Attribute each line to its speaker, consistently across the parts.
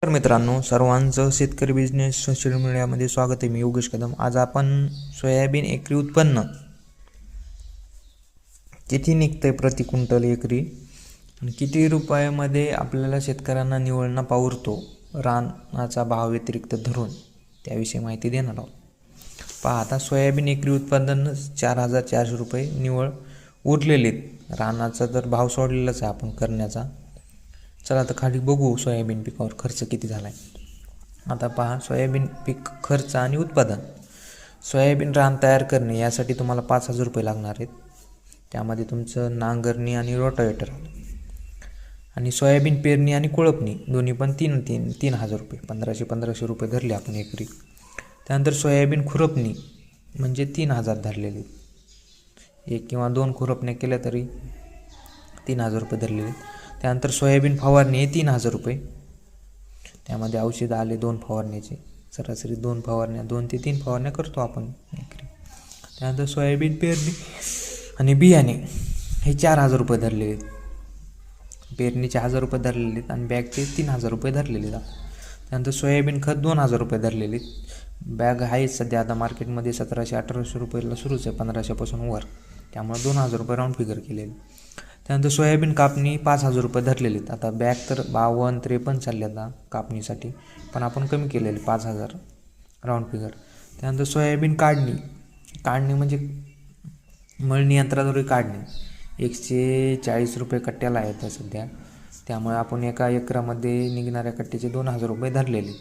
Speaker 1: तर मित्रांनो, सर्वांचं शेतकरी बिझनेस सोशल मीडियामध्ये स्वागत आहे. मी योगेश कदम. आज आपण सोयाबीन एकरी उत्पन्न किती निघतंय प्रति क्विंटल एकरी आणि किती रुपयामध्ये आपल्याला शेतकऱ्यांना निव्वळ नफा उरतो रानाचा भाव व्यतिरिक्त धरून, त्याविषयी माहिती देणार आहोत. पहा, आता सोयाबीन एकरी उत्पादन 4,400 रुपये निव्वळ उरलेले. रानाचा तर भाव सोडलेलाच आहे आपण करण्याचा. चला तर खाली बघू सोयाबीन पिकावर खर्च किती झाला आहे. आता पहा, सोयाबीन पीक खर्च आणि उत्पादन. सोयाबीन रान तयार करणे यासाठी तुम्हाला 5,000 रुपये लागणार आहेत. त्यामध्ये तुमचं नांगरणी आणि रोटावेटर आणि सोयाबीन पेरणी आणि कोळपणी दोन्ही पण 3,000 रुपये, 1,500 रुपये धरले आपण एकरी. त्यानंतर सोयाबीन खुरपणी म्हणजे 3,000 धरलेले. 1 किंवा 2 खुरपण्या केल्या तरी 3,000 रुपये धरलेले. त्यानंतर सोयाबीन फवारणी आहे 3,000 रुपये. त्यामध्ये औषधं आले 2 फवारण्याचे, सरासरी 2 फवारण्या, 2 ते 3 फवारण्या करतो आपण एकरी. त्यानंतर सोयाबीन पेरणी आणि बियाणे हे 4,000 रुपये धरलेले आहेत. पेरणीचे 1,000 रुपये धरलेले आहेत आणि बॅगचे 3,000 रुपये धरलेले आहेत. त्यानंतर सोयाबीन खत 2,000 रुपये धरलेले आहेत. बॅग आहे सध्या आता मार्केटमध्ये 1,700-1,800 रुपयेला सुरूच आहे, 1,500पासून वर. त्यामुळे 2,000 रुपये राऊंड फिगर केलेले. त्यानंतर सोयाबीन कापणी 5,000 रुपये धरलेले आहेत. आता बॅग तर 52-53 चालले आता कापणीसाठी, पण आपण कमी केलेले 5,000 राऊंड फिगर. त्यानंतर सोयाबीन काढणी म्हणजे मळणी यंत्राद्वारे काढणे 140 रुपये कट्ट्याला आहे तर सध्या. त्यामुळे आपण एका एकरामध्ये निघणाऱ्या कट्ट्याचे 2,000 रुपये धरलेले.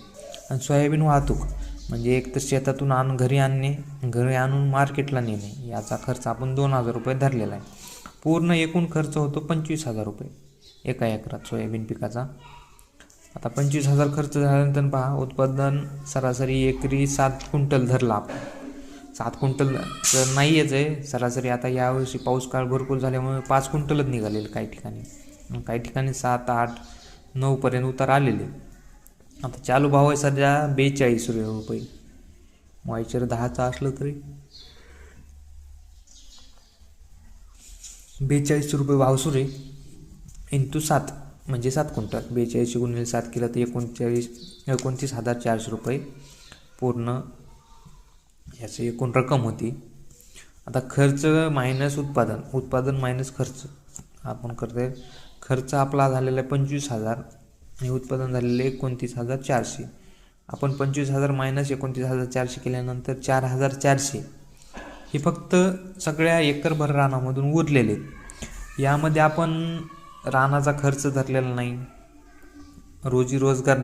Speaker 1: आणि सोयाबीन वाहतूक म्हणजे एक तर शेतातून घरी आणून मार्केटला नेणे, याचा खर्च आपण 2,000 रुपये धरलेला आहे. पूर्ण एकूण खर्च होतो 25,000 रुपये एका एकरात सोयाबीन पिकाचा. आता 25,000 खर्च झाल्यानंतर पहा, उत्पादन सरासरी एकरी 7 क्विंटल धरला आपण. 7 क्विंटल तर नाहीच आहे सरासरी. आता यावर्षी पाऊस काळ भरपूर झाल्यामुळे 5 क्विंटलच निघालेले काही ठिकाणी 7, 8, 9 पर्यंत उतार आलेले. आता चालू भाव आहे सध्या 42 रुपये. मॉइश्चर 10चा असलं तरी 42 रुपये भाव सुरू आहे. इंटू 7 म्हणजे 7 क्विंटल. 42 गुणिले 7 केलं तर 29,400 रुपये पूर्ण याची एकूण रक्कम होती. आता खर्च मायनस उत्पादन मायनस खर्च आपण करतोय. खर्च आपला झालेला आहे 25,000 आणि उत्पादन झालेले 29,400. आपण 25,000 मायनस 29,400 केल्यानंतर 4,400 हे फक्त सगळ्या एकरभर रानामधून उरलेले. यामध्ये आपण रानाचा खर्च धरलेला नाही, रोजी रोजगार